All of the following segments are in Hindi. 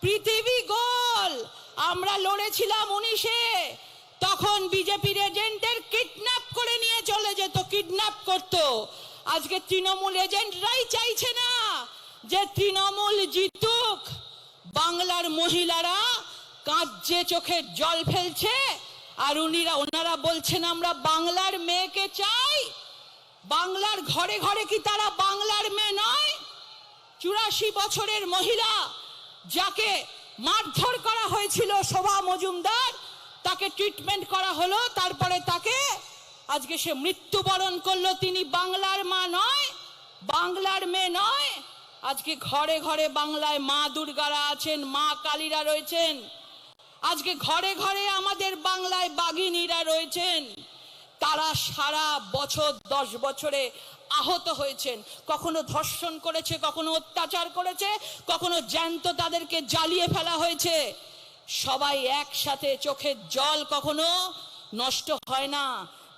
পৃথিবী গোল। আমরা লড়েছিলাম 19-এ, তখন বিজেপির এজেন্টদের কিডন্যাপ করে নিয়ে চলে যেত, কিডন্যাপ করত। আজকে তৃণমূল এজেন্টরাই চাইছে না যে তৃণমূল জিতুক। বাংলার মহিলারা কাঁদছে, চোখের জল ফেলছে, আর ওনারা বলছেন আমরা বাংলার মেয়েকে চাই। বাংলার ঘরে ঘরে কি তারা বাংলার মেয়ে নয়? 84 বছরের মহিলা যাকে মারধর করা হয়েছিল, শোভা মজুমদার, তাকে ট্রিটমেন্ট করা হলো, তারপরে তাকে আজকে সে মৃত্যুবরণ করলো। তিনি বাংলার মা নয়, বাংলার মেয়ে নয়। আজকে ঘরে ঘরে বাংলায় মা দুর্গারা আছেন, মা কালীরা রয়েছেন। আজকে ঘরে ঘরে আমাদের বাংলায় বাঘিনীরা রয়েছেন। তারা সারা বছর 10 বছরে আহত হয়েছেন, কখনো ধর্ষণ করেছে, কখনো অত্যাচার করেছে, কখনো জ্যান্ত তাদেরকে জ্বালিয়ে ফেলা হয়েছে। সবাই একসাথে, চোখের জল কখনো নষ্ট হয় না।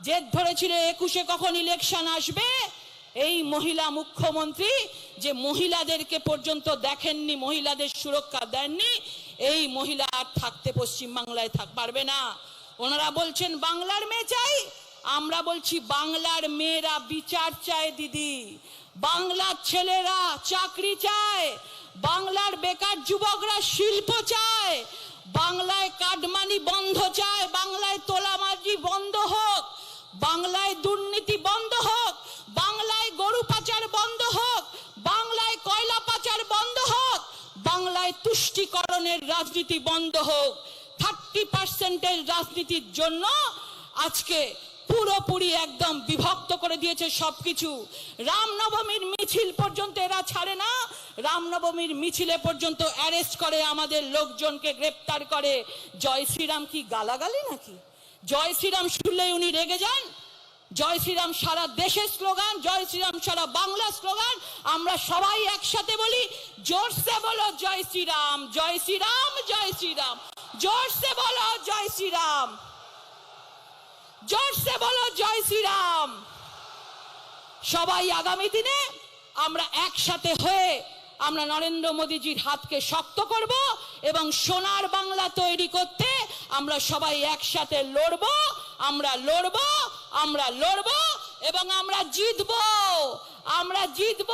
জেদ ধরেছিল 21-এ কখন ইলেকশন আসবে। এই মহিলা মুখ্যমন্ত্রী যে মহিলাদেরকে পর্যন্ত দেখেননি, মহিলাদের সুরক্ষা দেননি, এই মহিলা আর থাকতে পশ্চিমবাংলায় পারবে না। ওনারা বলছেন বাংলার মেয়ে চাই, আমরা বলছি বাংলার মেয়েরা বিচার চায় দিদি। বাংলার ছেলেরা চাকরি চায়, বাংলার বেকার যুবকরা শিল্প চায়, বাংলায় কাটমানি বন্ধ চায়, বাংলায় তোলাবাজি বন্ধ হোক, বাংলায় দুর্নীতি বন্ধ হোক, বাংলায় গরু পাচার বন্ধ হোক, বাংলায় কয়লা পাচার বন্ধ হোক, বাংলায় তুষ্টিকরণের রাজনীতি বন্ধ হোক। 30% রাজনীতির জন্য আজকে পুরোপুরি একদম বিভক্ত করে দিয়েছে সবকিছু। রামনবমীর মিছিল পর্যন্ত এরা ছাড়ে না, রামনবমীর মিছিলে পর্যন্ত অ্যারেস্ট করে, আমাদের লোকজনকে গ্রেপ্তার করে। জয় শ্রীরাম কি গালাগালি নাকি? জয় শ্রীরাম শুনলেই উনি রেগে যান? জয় শ্রীরাম সারা দেশের স্লোগান, জয় শ্রীরাম সারা বাংলা স্লোগান। আমরা সবাই একসাথে বলি, জোরসে বলো জয় শ্রীরাম, জয় শ্রীরাম, জয় শ্রীরাম। জোরসে বলো জয় শ্রীরাম, জোরসে বলো জয় শ্রীরাম। সবাই আগামী দিনে আমরা একসাথে হয়ে আমরা নরেন্দ্র মোদীজির হাতকে শক্ত করব এবং সোনার বাংলা তৈরি করতে আমরা সবাই একসাথে লড়ব। আমরা লড়ব, আমরা লড়ব এবং আমরা জিতব, আমরা জিতব,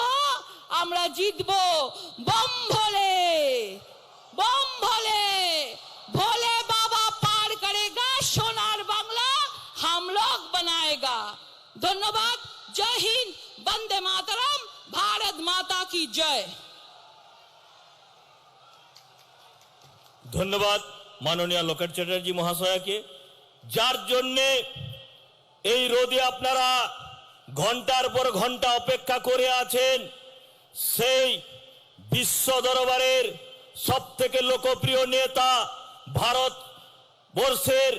আমরা জিতব। বম ভোলে, বম ভোলে, ভোলে বাবা পার করেগা, সোনার বাংলা हम लोग बनाएगा। धन्यवाद। जय हिंद, वंदे मातरम, भारत माता की जय। ধন্যবাদ মাননীয় লোকেট চ্যাটার্জি মহাশয়কে, যার জন্যে এই রোদে আপনারা ঘন্টার পর ঘন্টা অপেক্ষা করে আছেন। সেই বিশ্ব দরবারের সবথেকে লোকপ্রিয় নেতা, ভারত বর্ষের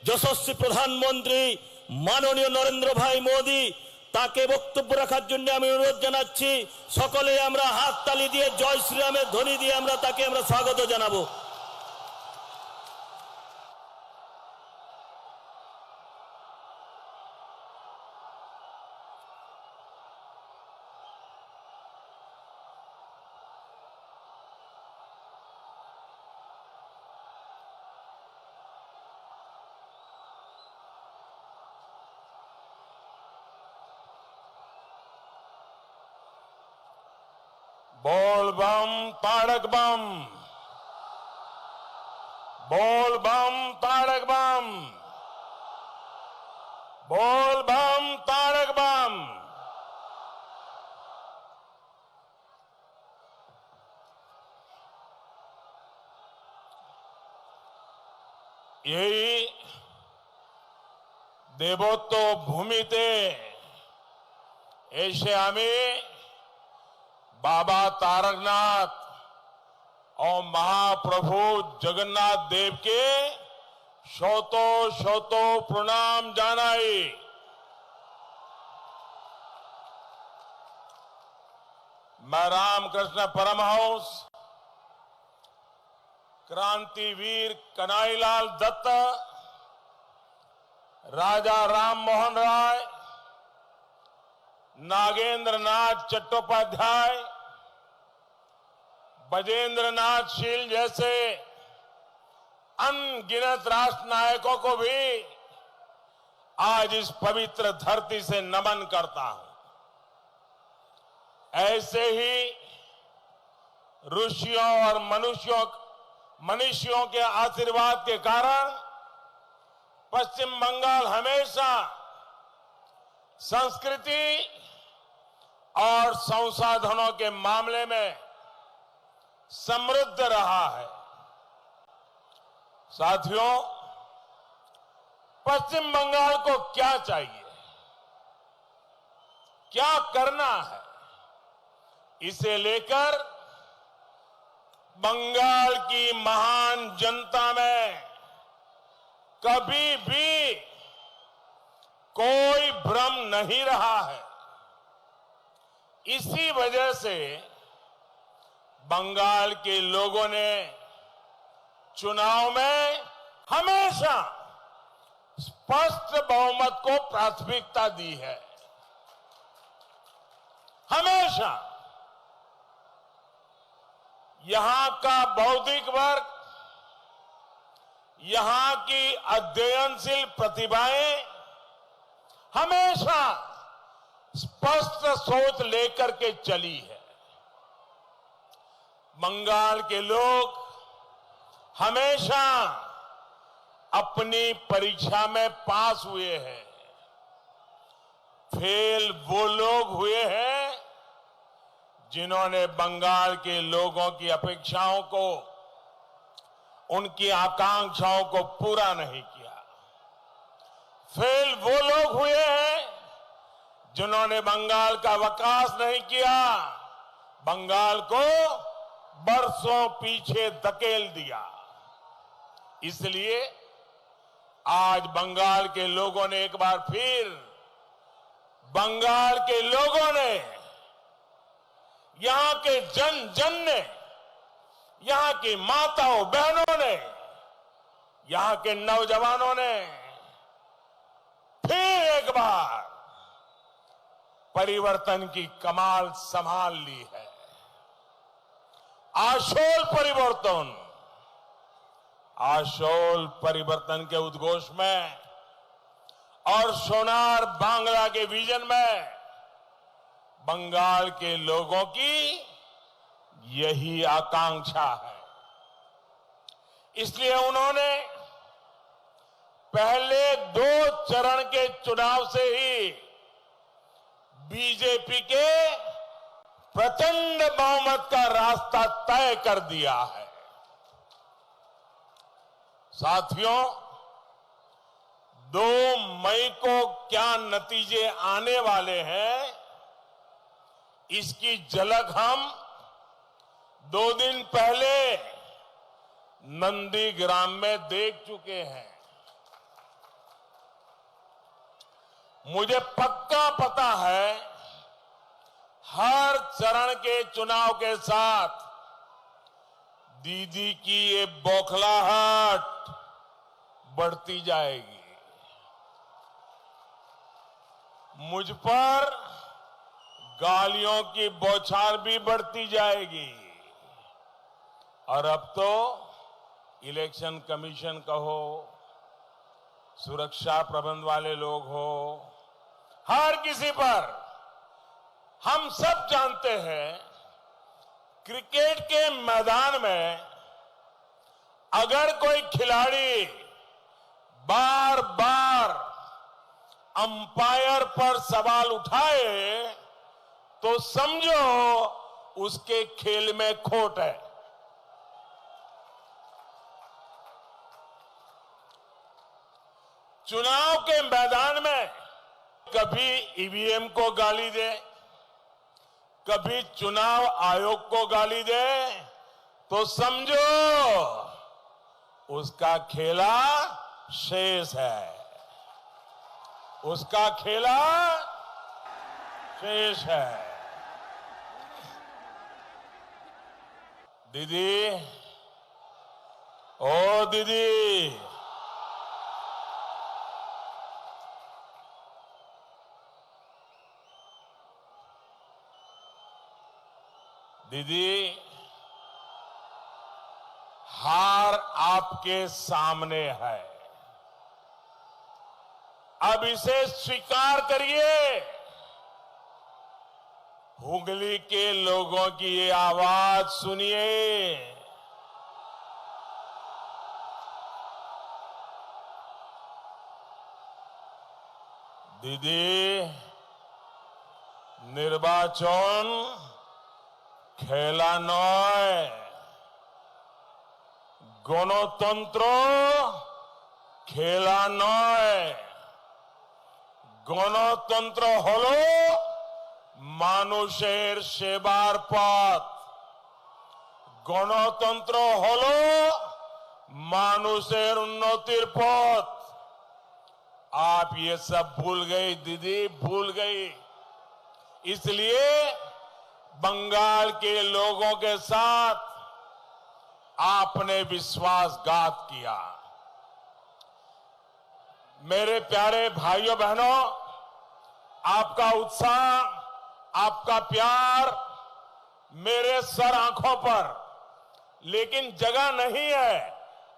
যশস্বী প্রধানমন্ত্রী মাননীয় নরেন্দ্র ভাই মোদী, তাকে বক্তব্য রাখার জন্য আমি অনুরোধ জানাচ্ছি। সকলে আমরা হাততালি দিয়ে জয় শ্রীরামের ধ্বনি দিয়ে আমরা তাকে স্বাগত জানাবো। बोल बम ताड़क बम, बोल बम ताड़क बम, बोल बम ताड़क बम। यही देवत्व भूमिते एसे आमी बाबा तारकनाथ और महाप्रभु जगन्नाथ देव के शतो शतो प्रणाम जानाई। मैं रामकृष्ण परमहंस क्रांतिवीर कन्हैयालाल दत्त, राजा राम मोहन राय, नागेंद्र नाथ चट्टोपाध्याय, बजेंद्र नाथ शील जैसे अनगिनत राष्ट्र नायकों को भी आज इस पवित्र धरती से नमन करता हूं। ऐसे ही ऋषियों और मनुष्यों के आशीर्वाद के कारण पश्चिम बंगाल हमेशा संस्कृति और संसाधनों के मामले में समृद्ध रहा है। साथियों, पश्चिम बंगाल को क्या चाहिए, क्या करना है, इसे लेकर बंगाल की महान जनता में कभी भी कोई भ्रम नहीं रहा है। इसी वजह से बंगाल के लोगों ने चुनाव में हमेशा स्पष्ट बहुमत को प्राथमिकता दी है। हमेशा यहां का बौद्धिक वर्ग, यहां की अध्ययनशील प्रतिभाएं हमेशा स्पष्ट सोच लेकर के चली है। बंगाल के लोग हमेशा अपनी परीक्षा में पास हुए हैं। फेल वो लोग हुए हैं जिन्होंने बंगाल के लोगों की अपेक्षाओं को, उनकी आकांक्षाओं को पूरा नहीं किया। फेल वो लोग हुए हैं जिन्होंने बंगाल का विकास नहीं किया, बंगाल को बरसों पीछे धकेल दिया। इसलिए आज बंगाल के लोगों ने एक बार फिर, बंगाल के लोगों ने, यहां के जन जन ने, यहां की माताओं बहनों ने, यहां के नौजवानों ने फिर एक बार परिवर्तन की कमाल संभाल ली है। आशोल परिवर्तन के उद्घोष में और सोनार बांग्ला के विजन में बंगाल के लोगों की यही आकांक्षा है। इसलिए उन्होंने पहले 2 चरण के चुनाव से ही बीजेपी के प्रचंड बहुमत का रास्ता तय कर दिया है। साथियों, 2 मई को क्या नतीजे आने वाले हैं, इसकी झलक हम 2 दिन पहले नंदीग्राम में देख चुके हैं। मुझे पक्का पता है हर चरण के चुनाव के साथ दीदी की ये बौखलाहट बढ़ती जाएगी। मुझ पर गालियों की बौछार भी बढ़ती जाएगी। और अब तो इलेक्शन कमीशन कहो, सुरक्षा प्रबंध वाले लोग हो, हर किसी पर हम सब जानते हैं, क्रिकेट के मैदान में अगर कोई खिलाड़ी बार बार अंपायर पर सवाल उठाए तो समझो उसके खेल में खोट है। चुनाव के मैदान में कभी ईवीएम को गाली दे, कभी चुनाव आयोग को गाली दे, तो समझो उसका खेला शेष है, उसका खेला शेष है। दीदी, ओ दीदी, दीदी, हार आपके सामने है। अब इसे स्वीकार करिए। हुगली के लोगों की ये आवाज सुनिए। दीदी, निर्वाचन खेला नय, গণতন্ত্র খেলা নয়। গণতন্ত্র হলো মানুষের সেবার পথ। গণতন্ত্র হলো মানুষের উন্নতির পথ। आप ये सब भूल गई दीदी, भूल गई। इसलिए बंगाल के लोगों के साथ आपने विश्वासघात किया। मेरे प्यारे भाइयों बहनों, आपका उत्साह, आपका प्यार मेरे सर आंखों पर, लेकिन जगह नहीं है।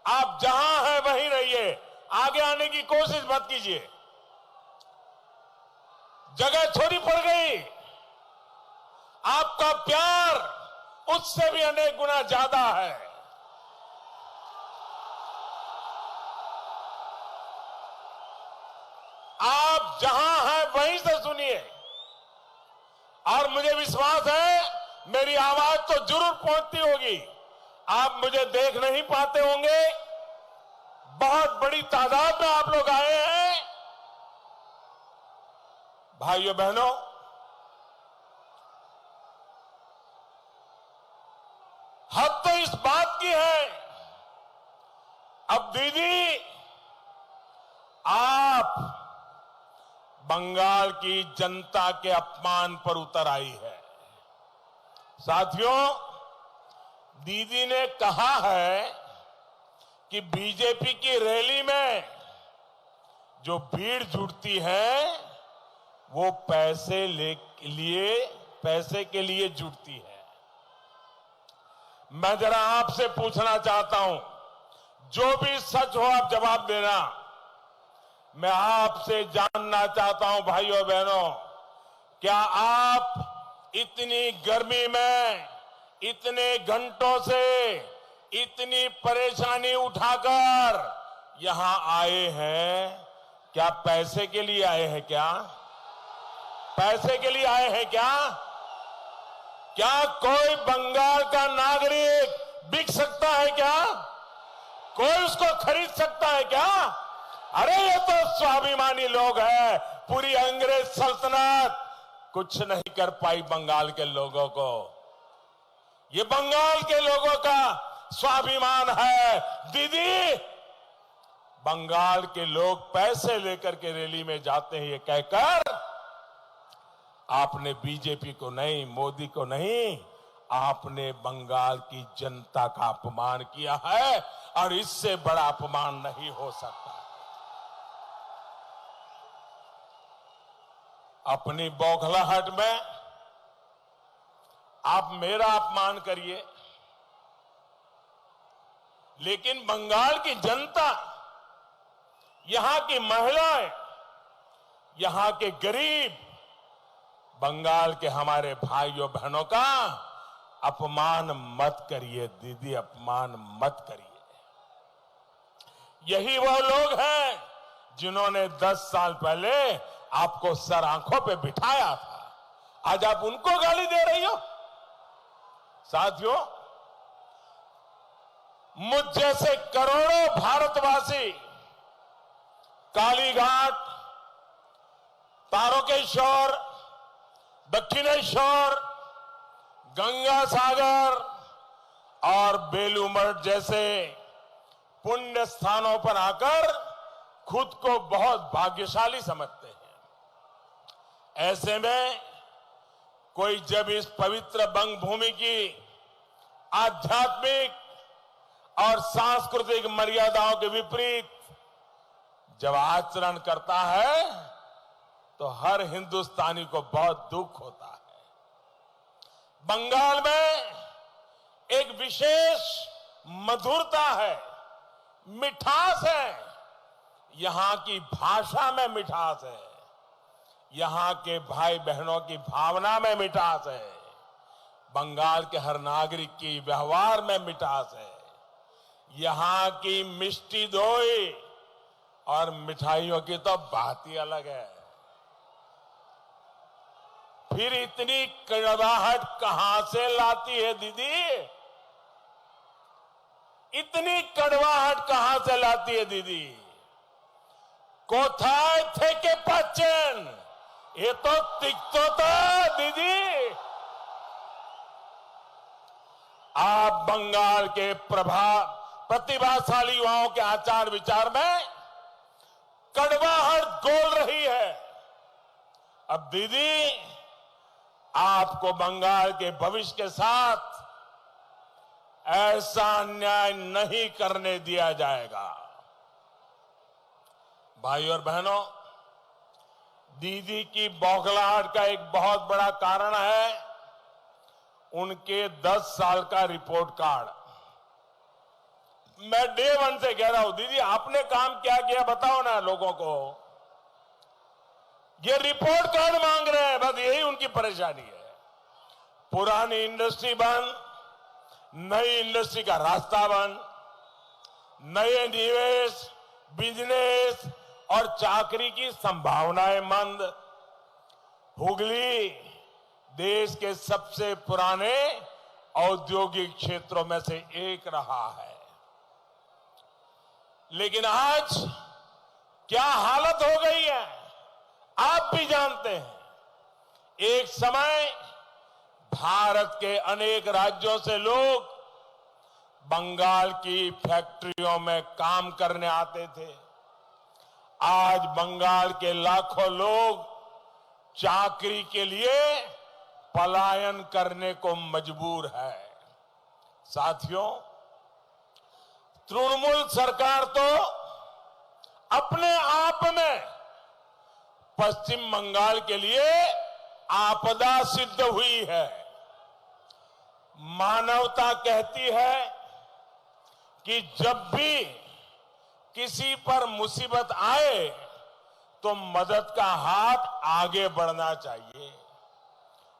आप जहां हैं वहीं रहिए, आगे आने की कोशिश मत कीजिए। जगह छोटी पड़ गई। आपका प्यार उससे भी अनेक गुना ज्यादा है। आप जहां हैं वहीं से सुनिए, और मुझे विश्वास है मेरी आवाज तो जरूर पहुंचती होगी। आप मुझे देख नहीं पाते होंगे, बहुत बड़ी तादाद में आप लोग आए हैं। भाइयों बहनों, हद तो इस बात की है, अब दीदी आप बंगाल की जनता के अपमान पर उतर आई है। साथियों, दीदी ने कहा है कि बीजेपी की रैली में जो भीड़ जुटती है वो पैसे के लिए जुटती है। मैं जरा आपसे पूछना चाहता हूं, जो भी सच हो आप जवाब देना। मैं आपसे जानना चाहता हूं भाइयों बहनों, क्या आप इतनी गर्मी में इतने घंटों से इतनी परेशानी उठाकर यहां आए हैं, क्या पैसे के लिए आए हैं? क्या पैसे के लिए आए हैं? क्या कोई बंगाल का नागरिक बिक सकता है? क्या कोई उसको खरीद सकता है? क्या अरे ये तो स्वाभिमानी लोग हैं। पूरी अंग्रेज सल्तनत कुछ नहीं कर पाई बंगाल के लोगों को। ये बंगाल के लोगों का स्वाभिमान है। दीदी, बंगाल के लोग पैसे लेकर के रैली में जाते हैं ये कहकर आपने बीजेपी को नहीं, मोदी को नहीं, आपने बंगाल की जनता का अपमान किया है, और इससे बड़ा अपमान नहीं हो सकता। अपनी बौखलाहट में आप मेरा अपमान करिए, लेकिन बंगाल की जनता, यहां की महिलाएं, यहां के गरीब, बंगाल के हमारे भाइयों बहनों का अपमान मत करिए दीदी, अपमान मत करिए। यही वो लोग हैं जिन्होंने 10 साल पहले आपको सर आंखों पे बिठाया था। आज आप उनको गाली दे रही हो। साथियों, मुझ जैसे करोड़ों भारतवासी कालीघाट, तारकेश्वर, दक्षिणेश्वर, गंगा सागर और बेलूमठ जैसे पुण्य स्थानों पर आकर खुद को बहुत भाग्यशाली समझते हैं। ऐसे में कोई जब इस पवित्र बंग भूमि की आध्यात्मिक और सांस्कृतिक मर्यादाओं के विपरीत जब आचरण करता है तो हर हिंदुस्तानी को बहुत दुख होता है। बंगाल में एक विशेष मधुरता है, मिठास है, यहां की भाषा में मिठास है, यहां के भाई बहनों की भावना में मिठास है, बंगाल के हर नागरिक की व्यवहार में मिठास है, यहां की मिष्टी दोई और मिठाइयों की तो बात ही अलग है। फिर इतनी कड़वाहट कहां से लाती है दीदी? इतनी कड़वाहट कहां से लाती है दीदी? कोथाय थे के पाचन, ये तो तिक्तो था दीदी। आप बंगाल के प्रतिभाशाली युवाओं के आचार विचार में कड़वाहट घोल रही है। अब दीदी, आपको बंगाल के भविष्य के साथ ऐसा अन्याय नहीं करने दिया जाएगा। भाई और बहनों, दीदी की बौखलाहट का एक बहुत बड़ा कारण है उनके 10 साल का रिपोर्ट कार्ड। मैं डे 1 से कह रहा हूं, दीदी आपने काम क्या किया बताओ ना लोगों को। ये रिपोर्ट कार्ड मांग रहे हैं, बस यही उनकी परेशानी है। पुरानी इंडस्ट्री बंद, नई इंडस्ट्री का रास्ता बंद, नए निवेश, बिजनेस और चाकरी की संभावनाएं मंद। हुगली देश के सबसे पुराने औद्योगिक क्षेत्रों में से एक रहा है, लेकिन आज क्या हालत हो गई है आप भी जानते हैं। एक समय भारत के अनेक राज्यों से लोग बंगाल की फैक्ट्रियों में काम करने आते थे। आज बंगाल के लाखों लोग चाकरी के लिए पलायन करने को मजबूर है। साथियों, तृणमूल सरकार तो अपने आप में पश्चिम बंगाल के लिए आपदा सिद्ध हुई है। मानवता कहती है कि जब भी किसी पर मुसीबत आए तो मदद का हाथ आगे बढ़ना चाहिए,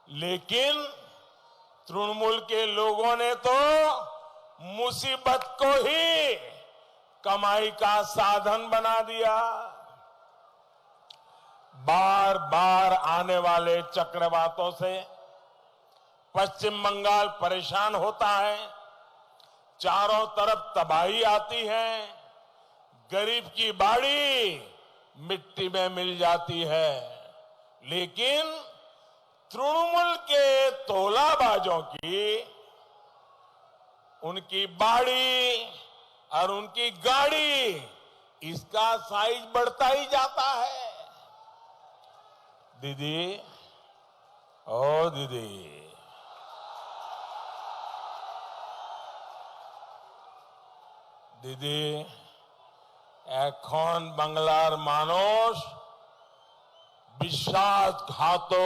लेकिन तृणमूल के लोगों ने तो मुसीबत को ही कमाई का साधन बना दिया। बार बार आने वाले चक्रवातों से पश्चिम बंगाल परेशान होता है, चारों तरफ तबाही आती है, गरीब की बाड़ी मिट्टी में मिल जाती है, लेकिन तृणमूल के तोलाबाजों की उनकी बाड़ी और उनकी गाड़ी, इसका साइज बढ़ता ही जाता है। दीदी, ओ दीदी, দিদি, এখন বাংলার মানুষ বিশ্বাসঘাতকও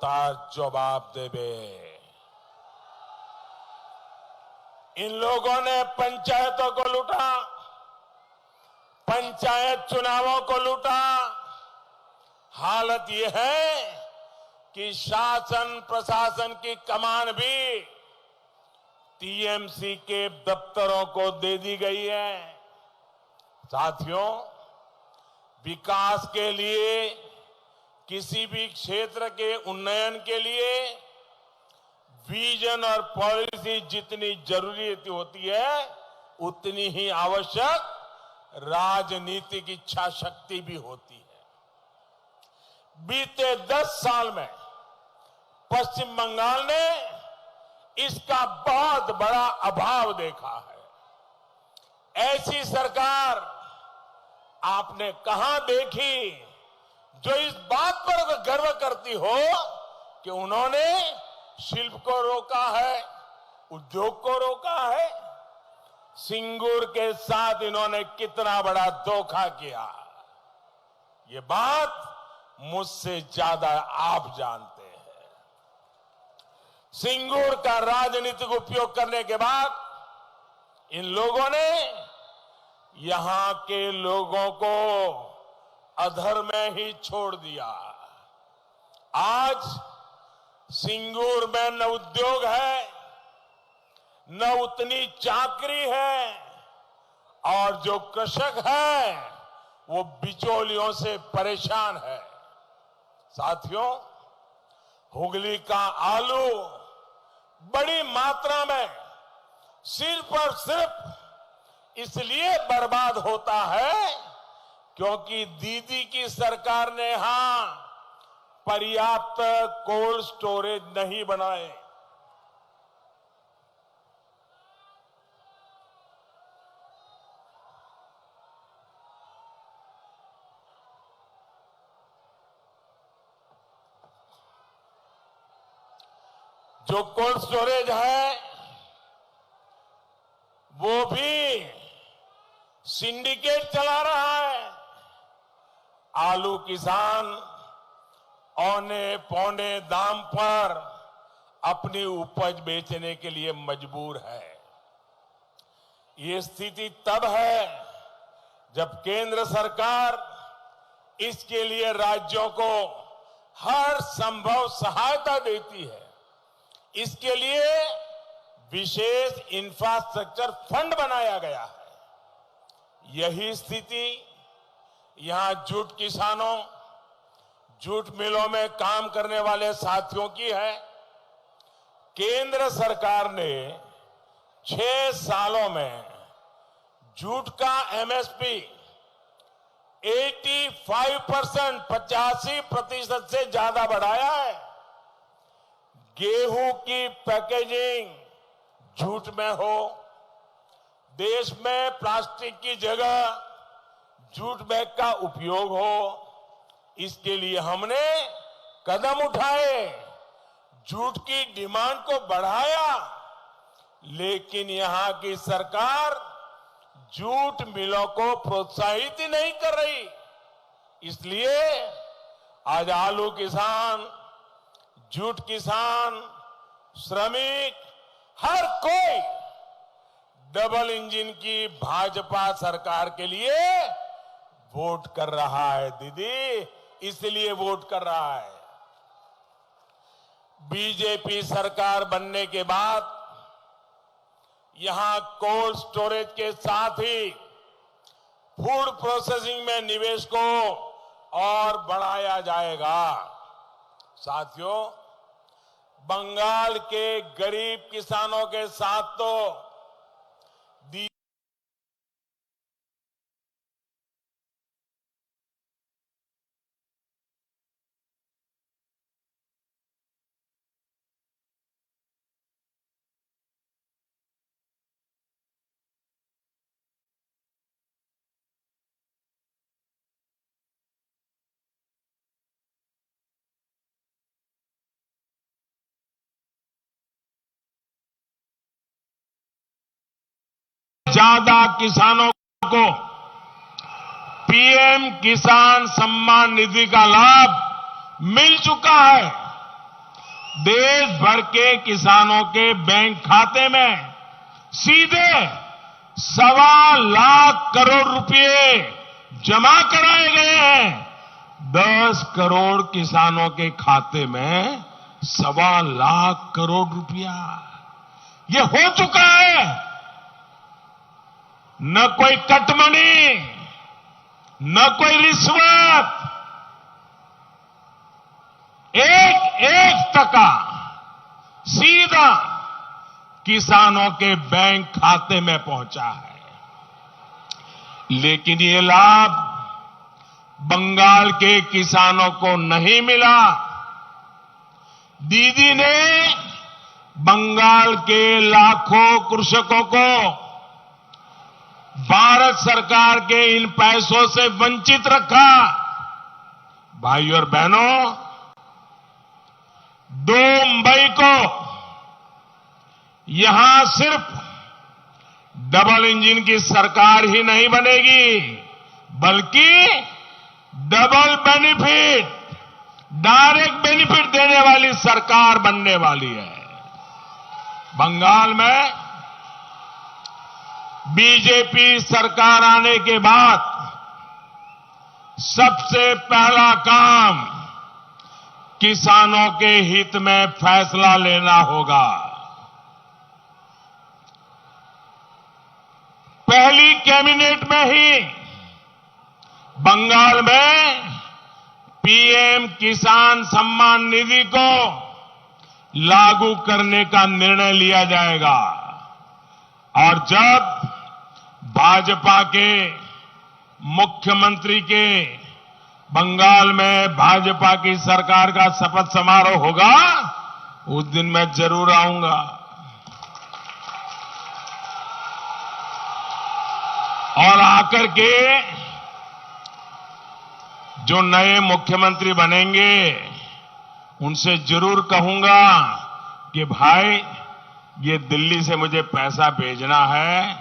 তার জবাব দেবে। इन लोगों ने पंचायतों को लूटा, पंचायत चुनावों को लूटा। हालत यह है कि शासन प्रशासन की कमान भी टीएमसी के दफ्तरों को दे दी गई है। साथियों, विकास के लिए, किसी भी क्षेत्र के उन्नयन के लिए विजन और पॉलिसी जितनी जरूरी होती है, उतनी ही आवश्यक राजनीतिक इच्छा शक्ति भी होती है। बीते 10 साल में पश्चिम बंगाल ने इसका बहुत बड़ा अभाव देखा है। ऐसी सरकार आपने कहां देखी जो इस बात पर गर्व करती हो कि उन्होंने शिल्प को रोका है, उद्योग को रोका है। सिंगूर के साथ इन्होंने कितना बड़ा धोखा किया, ये बात मुझसे ज्यादा आप जानते हैं। सिंगूर का राजनीतिक उपयोग करने के बाद इन लोगों ने यहां के लोगों को अधर में ही छोड़ दिया। आज सिंगूर में न उद्योग है, न उतनी चाकरी है, और जो कृषक है वो बिचौलियों से परेशान है। साथियों, हुगली का आलू बड़ी मात्रा में सिर्फ और सिर्फ इसलिए बर्बाद होता है क्योंकि दीदी की सरकार ने यहां पर्याप्त कोल्ड स्टोरेज नहीं बनाए। जो कोल्ड स्टोरेज है वो भी सिंडिकेट चला रहा है। आलू किसान औने पौने दाम पर अपनी उपज बेचने के लिए मजबूर है। ये स्थिति तब है जब केंद्र सरकार इसके लिए राज्यों को हर संभव सहायता देती है। इसके लिए विशेष इंफ्रास्ट्रक्चर फंड बनाया गया है। यही स्थिति यहां जूट किसानों, जूट मिलों में काम करने वाले साथियों की है। केंद्र सरकार ने 6 सालों में जूट का एमएसपी 85% 85% से ज्यादा बढ़ाया है। गेहूं की पैकेजिंग जूट में हो, देश में प्लास्टिक की जगह जूट बैग का उपयोग हो, इसके लिए हमने कदम उठाए, जूट की डिमांड को बढ़ाया। लेकिन यहां की सरकार जूट मिलों को प्रोत्साहित ही नहीं कर रही। इसलिए आज आलू किसान, जूट किसान, श्रमिक, हर कोई डबल इंजन की भाजपा सरकार के लिए वोट कर रहा है। दीदी, इसलिए वोट कर रहा है। बीजेपी सरकार बनने के बाद यहां कोल्ड स्टोरेज के साथ ही फूड प्रोसेसिंग में निवेश को और बढ़ाया जाएगा। साथियों, बंगाल के गरीब किसानों के साथ तो ज्यादा किसानों को पीएम किसान सम्मान निधि का लाभ मिल चुका है। देश भर के किसानों के बैंक खाते में सीधे 1.25 लाख करोड़ रुपए जमा कराए गए हैं। 10 करोड़ किसानों के खाते में 1.25 लाख करोड़ रुपया ये हो चुका है। न कोई कटमनी, न कोई रिश्वत, एक टका सीधा किसानों के बैंक खाते में पहुंचा है। लेकिन ये लाभ बंगाल के किसानों को नहीं मिला। दीदी ने बंगाल के लाखों कृषकों को भारत सरकार के इन पैसों से वंचित रखा। भाइयों और बहनों, 2 मई को यहां सिर्फ डबल इंजन की सरकार ही नहीं बनेगी, बल्कि डबल बेनिफिट, डायरेक्ट बेनिफिट देने वाली सरकार बनने वाली है। बंगाल में बीजेपी सरकार आने के बाद सबसे पहला काम किसानों के हित में फैसला लेना होगा। पहली कैबिनेट में ही बंगाल में पीएम किसान सम्मान निधि को लागू करने का निर्णय लिया जाएगा और जब भाजपा के मुख्यमंत्री के बंगाल में भाजपा की सरकार का शपथ समारोह होगा, उस दिन मैं जरूर आऊंगा। और आकर के जो नए मुख्यमंत्री बनेंगे उनसे जरूर कहूंगा कि भाई ये दिल्ली से मुझे पैसा भेजना है,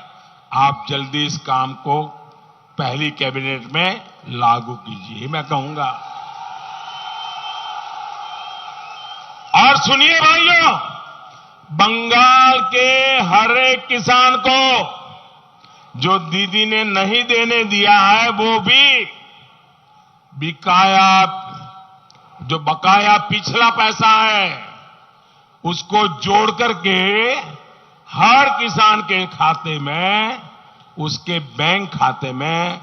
आप जल्दी इस काम को पहली कैबिनेट में लागू कीजिए, मैं कहूंगा। और सुनिए भाइयों, बंगाल के हर एक किसान को जो दीदी ने नहीं देने दिया है वो भी जो बकाया पिछला पैसा है उसको जोड़ करके हर किसान के खाते में, उसके बैंक खाते में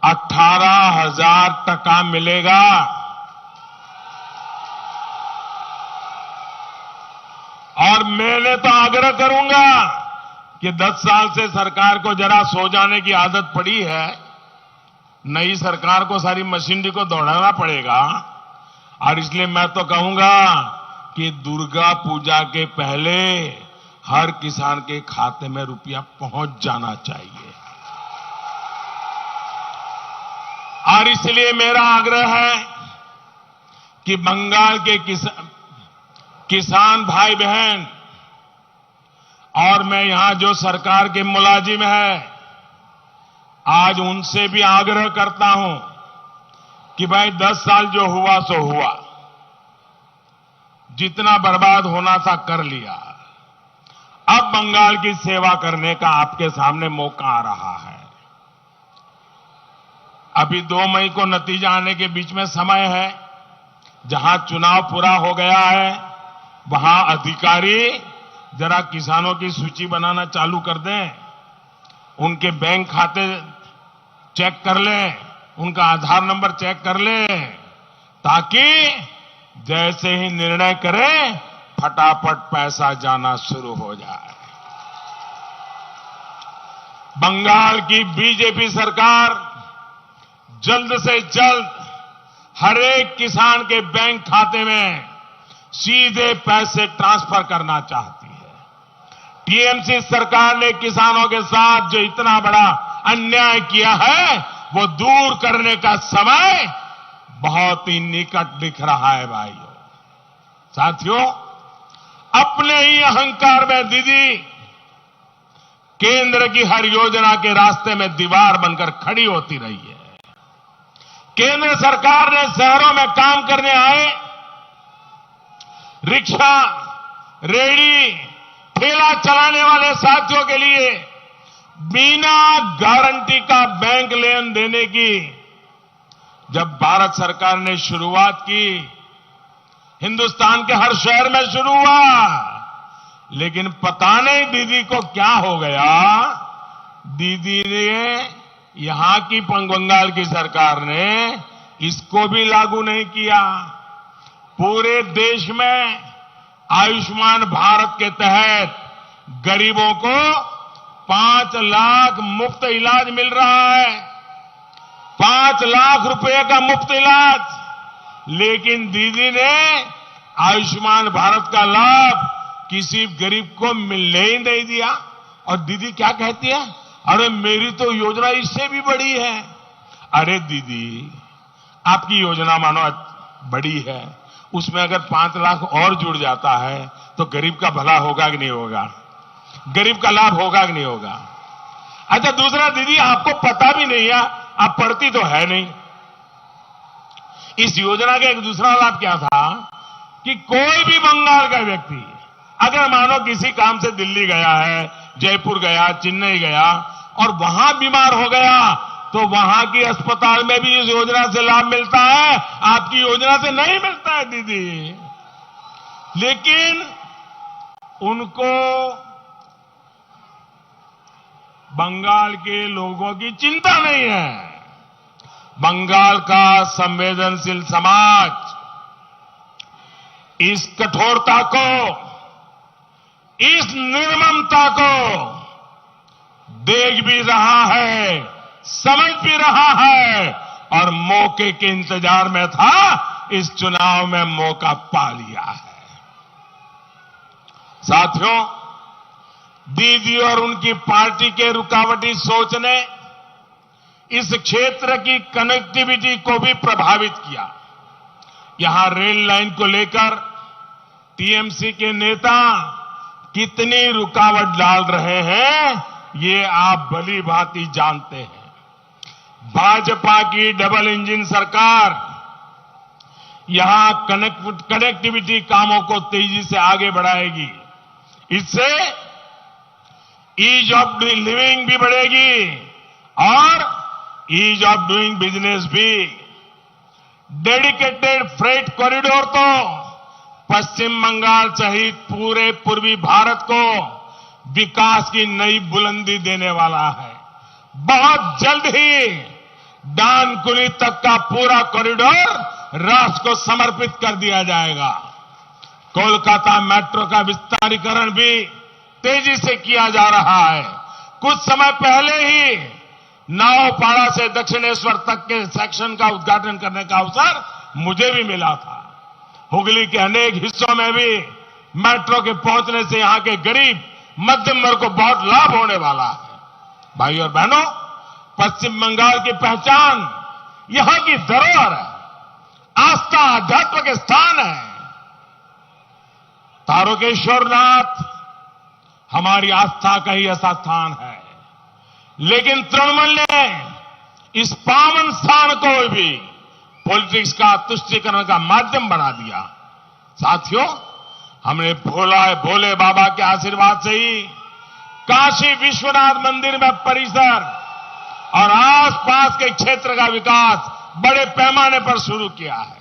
18,000 टका मिलेगा। और मैंने तो आग्रह करूंगा कि 10 साल से सरकार को जरा सो जाने की आदत पड़ी है, नई सरकार को सारी मशीनरी को दौड़ाना पड़ेगा। और इसलिए मैं तो कहूंगा कि दुर्गा पूजा के पहले हर किसान के खाते में रुपया पहुंच जाना चाहिए। और इसलिए मेरा आग्रह है कि बंगाल के किसान भाई बहन और मैं यहां जो सरकार के मुलाजिम हैं, आज उनसे भी आग्रह करता हूं कि भाई 10 साल जो हुआ सो हुआ, जितना बर्बाद होना था कर लिया। अब बंगाल की सेवा करने का आपके सामने मौका आ रहा है। अभी 2 मई को नतीजा आने के बीच में समय है। जहां चुनाव पूरा हो गया है वहां अधिकारी जरा किसानों की सूची बनाना चालू कर दें, उनके बैंक खाते चेक कर लें, उनका आधार नंबर चेक कर लें, ताकि जैसे ही निर्णय करें फटाफट पैसा जाना शुरू हो जाए। बंगाल की बीजेपी सरकार जल्द से जल्द हर एक किसान के बैंक खाते में सीधे पैसे ट्रांसफर करना चाहती है। टीएमसी सरकार ने किसानों के साथ जो इतना बड़ा अन्याय किया है वो दूर करने का समय बहुत ही निकट दिख रहा है भाइयों। साथियों, अपने ही अहंकार में दीदी केंद्र की हर योजना के रास्ते में दीवार बनकर खड़ी होती रही है। केंद्र सरकार ने शहरों में काम करने आए रिक्शा, रेहड़ी, ठेला चलाने वाले साथियों के लिए बिना गारंटी का बैंक लोन देने की जब भारत सरकार ने शुरुआत की, हिंदुस्तान के हर शहर में शुरू हुआ, लेकिन पता नहीं दीदी को क्या हो गया। दीदी ने, यहां की बंगाल की सरकार ने इसको भी लागू नहीं किया। पूरे देश में आयुष्मान भारत के तहत गरीबों को 5 लाख मुफ्त इलाज मिल रहा है, 5 लाख रुपए का मुफ्त इलाज। लेकिन दीदी ने आयुष्मान भारत का लाभ किसी गरीब को मिलने ही नहीं दिया। और दीदी क्या कहती है, अरे मेरी तो योजना इससे भी बड़ी है। अरे दीदी, आपकी योजना मानो बड़ी है, उसमें अगर 5 लाख और जुड़ जाता है तो गरीब का भला होगा कि नहीं होगा, गरीब का लाभ होगा कि नहीं होगा। अच्छा, दूसरा दीदी, आपको पता भी नहीं है, आप पढ़ती तो है नहीं। इस योजना का एक दूसरा लाभ क्या था कि कोई भी बंगाल का व्यक्ति अगर मानो किसी काम से दिल्ली गया है, जयपुर गया, चेन्नई गया, और वहां बीमार हो गया तो वहां की अस्पताल में भी इस योजना से लाभ मिलता है, आपकी योजना से नहीं मिलता है दीदी। लेकिन उनको बंगाल के लोगों की चिंता नहीं है। बंगाल का संवेदनशील समाज इस कठोरता को, इस निर्ममता को देख भी रहा है, समझ भी रहा है और मौके के इंतजार में था। इस चुनाव में मौका पा लिया है। साथियों, दीदी और उनकी पार्टी के रुकावटी सोच ने इस क्षेत्र की कनेक्टिविटी को भी प्रभावित किया। यहां रेल लाइन को लेकर टीएमसी के नेता कितनी रुकावट डाल रहे हैं, ये आप भली भांति जानते हैं। भाजपा की डबल इंजन सरकार यहां कनेक्टिविटी कामों को तेजी से आगे बढ़ाएगी। इससे ईज ऑफ लिविंग भी बढ़ेगी और ईज ऑफ डूइंग बिजनेस भी। डेडिकेटेड फ्रेट कॉरिडोर तो पश्चिम बंगाल सहित पूरे पूर्वी भारत को विकास की नई बुलंदी देने वाला है। बहुत जल्द ही डानकुनी तक का पूरा कॉरिडोर राष्ट्र को समर्पित कर दिया जाएगा। कोलकाता मेट्रो का विस्तारीकरण भी तेजी से किया जा रहा है। कुछ समय पहले ही नावपाड़ा से दक्षिणेश्वर तक के सेक्शन का उद्घाटन करने का अवसर मुझे भी मिला था। हुगली के अनेक हिस्सों में भी मेट्रो के पहुंचने से यहां के गरीब मध्यम वर्ग को बहुत लाभ होने वाला है। भाई और बहनों, पश्चिम बंगाल की पहचान यहां की धरोहर है, आस्था अध्यात्म के स्थान है। तारकेश्वरनाथ हमारी आस्था का ही ऐसा स्थान है, लेकिन तृणमूल ने इस पावन स्थान को भी पॉलिटिक्स का तुष्टीकरण का माध्यम बना दिया। साथियों, हमने भोले बाबा के आशीर्वाद से ही काशी विश्वनाथ मंदिर में परिसर और आसपास के क्षेत्र का विकास बड़े पैमाने पर शुरू किया है।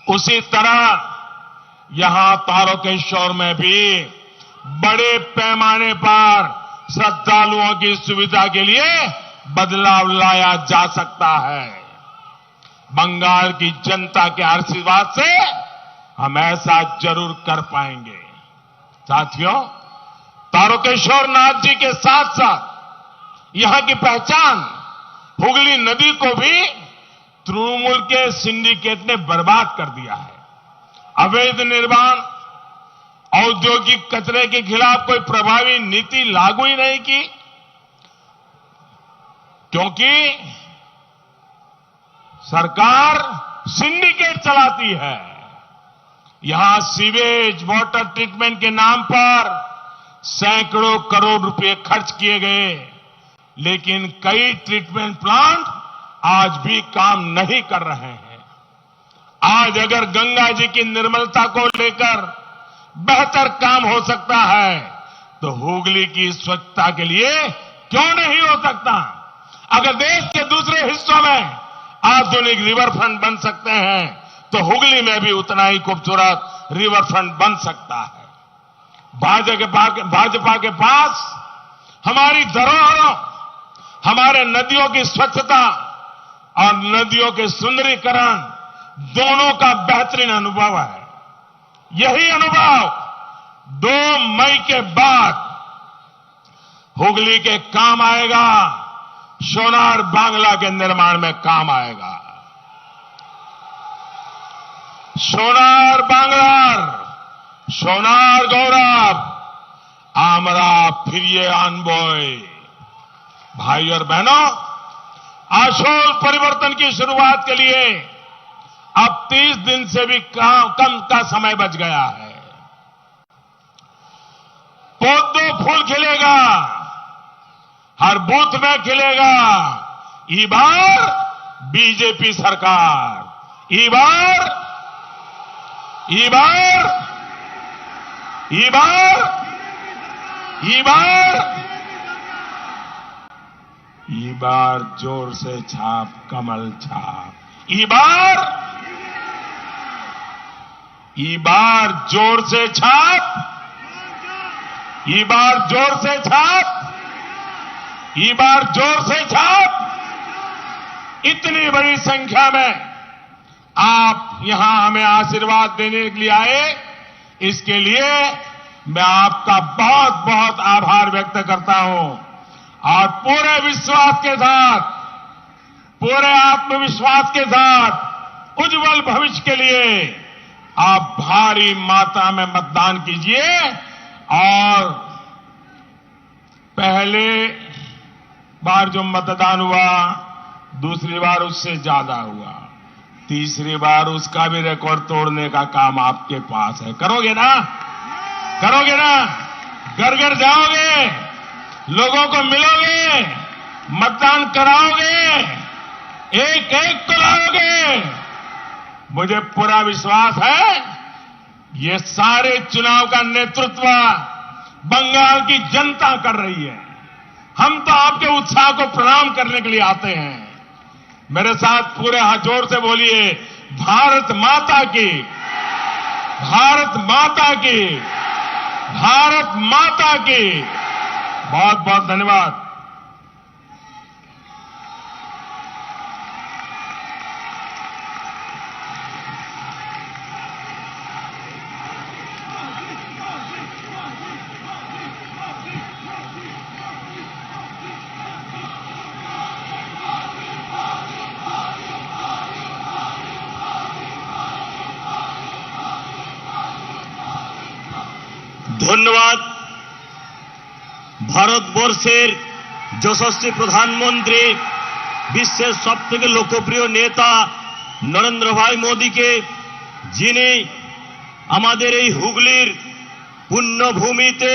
उसी तरह यहां तारकेश्वर में भी बड़े पैमाने पर श्रद्धालुओं की सुविधा के लिए बदलाव लाया जा सकता है। बंगाल की जनता के आशीर्वाद से हम ऐसा जरूर कर पाएंगे। साथियों, तारकेश्वर नाथ जी के साथ साथ यहां की पहचान हुगली नदी को भी तृणमूल के सिंडिकेट ने बर्बाद कर दिया है। अवैध निर्माण, औद्योगिक कचरे के खिलाफ कोई प्रभावी नीति लागू ही नहीं की, क्योंकि सरकार सिंडिकेट चलाती है। यहां सीवेज वाटर ट्रीटमेंट के नाम पर सैकड़ों करोड़ रुपए खर्च किए गए, लेकिन कई ट्रीटमेंट प्लांट आज भी काम नहीं कर रहे हैं। आज अगर गंगा जी की निर्मलता को लेकर बेहतर काम हो सकता है, तो हुगली की स्वच्छता के लिए क्यों नहीं हो सकता? अगर देश के दूसरे हिस्सों में आधुनिक रिवर फ्रंट बन सकते हैं, तो हुगली में भी उतना ही खूबसूरत रिवर फ्रंट बन सकता है। भाजपा के पास हमारी धरोहरों, हमारे नदियों की स्वच्छता और नदियों के सुंदरीकरण दोनों का बेहतरीन अनुभव है। यही अनुभव 2 मई के बाद हुगली के काम आएगा, सोनार बांग्ला के निर्माण में काम आएगा। सोनार बांग्लार, सोनार गौरव, आमरा फिरिए आनबोय। भाई और बहनों, आशोल परिवर्तन की शुरुआत के लिए अब 30 दिन से भी कम का समय बच गया है। पौधों फूल खिलेगा, हर बूथ में खिलेगा। ई बार बीजेपी सरकार, ई बार ई बार जोर से छाप कमल छाप। ई बार जोर से छाप। ई बार जोर से छाप। ई बार जोर से छाप। इतनी बड़ी संख्या में आप यहां हमें आशीर्वाद देने के लिए आए, इसके लिए मैं आपका बहुत बहुत आभार व्यक्त करता हूं और पूरे विश्वास के साथ, पूरे आत्मविश्वास के साथ उज्जवल भविष्य के लिए आप भारी मात्रा में मतदान कीजिए। और पहले बार जो मतदान हुआ, दूसरी बार उससे ज्यादा हुआ, तीसरी बार उसका भी रिकॉर्ड तोड़ने का काम आपके पास है। करोगे ना? करोगे ना? घर घर जाओगे, लोगों को मिलोगे, मतदान कराओगे, एक एक को लाओगे। मुझे पूरा विश्वास है ये सारे चुनाव का नेतृत्व बंगाल की जनता कर रही है। हम तो आपके उत्साह को प्रणाम करने के लिए आते हैं। मेरे साथ पूरे हाथ जोर से बोलिए, भारत माता की, भारत माता की, भारत माता की। बहुत बहुत धन्यवाद। ধন্যবাদ। ভারতবর্ষের যশস্বী প্রধানমন্ত্রী, বিশ্বের সবথেকে লোকপ্রিয় নেতা নরেন্দ্র ভাই মোদীকে, যিনি আমাদের এই হুগলির পুণ্যভূমিতে